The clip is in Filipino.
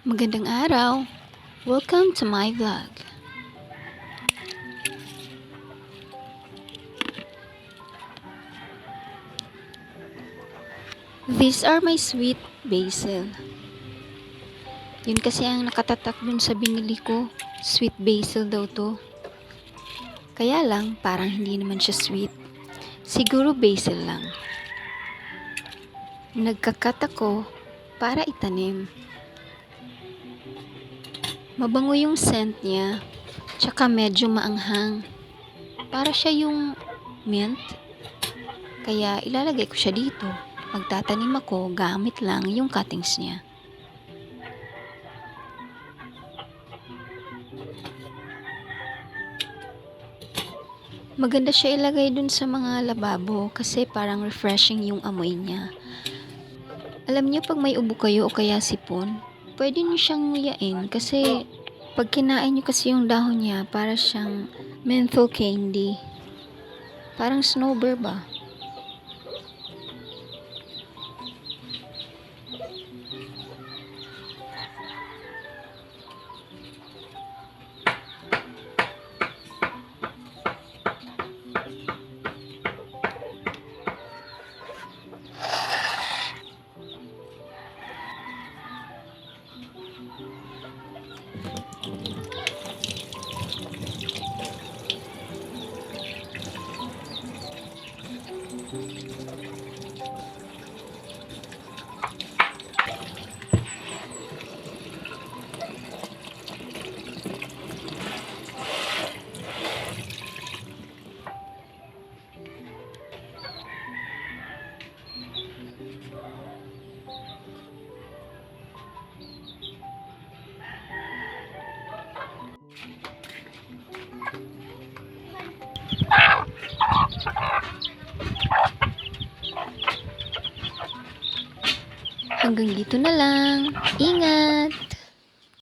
Magandang araw! Welcome to my vlog. These are my sweet basil. Yun kasi ang nakatatak dun sa binili ko. Sweet basil daw to. Kaya lang, parang hindi naman siya sweet. Siguro basil lang. Nagkakat ako para itanim. Mabango yung scent niya, tsaka medyo maanghang. Para siya yung mint. Kaya ilalagay ko siya dito. Magtatanim ako gamit lang yung cuttings niya. Maganda siya ilagay dun sa mga lababo kasi parang refreshing yung amoy niya. Alam niyo pag may ubo kayo o kaya sipon, pwede niyo siyang nguyain kasi pag kinain niyo kasi yung dahon niya para siyang menthol candy. Parang snowbird ba? Hanggang dito na lang. Ingat!